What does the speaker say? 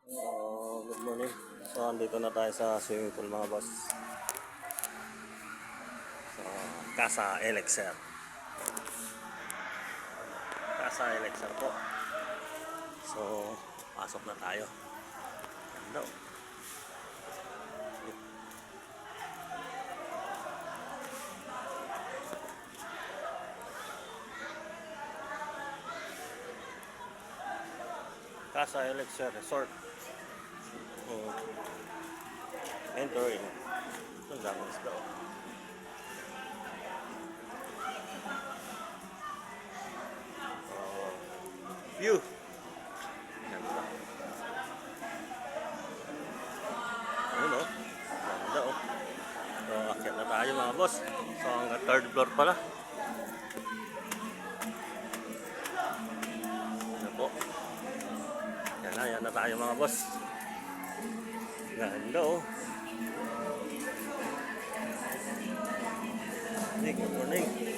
Good morning. So, andito na tayo sa swimming pool mga boss. So, Casa Elixir. Casa Elixir po. So, pasok na tayo. Ganda. Casa Elixir Resort. Entering. Ang daming isda. View. Ganda. Ayun o. Ganda o. So, akyat na tayo mga boss. So, hanggang third floor pala. Ano po. Yan na tayo mga boss. Ganda o. Good morning.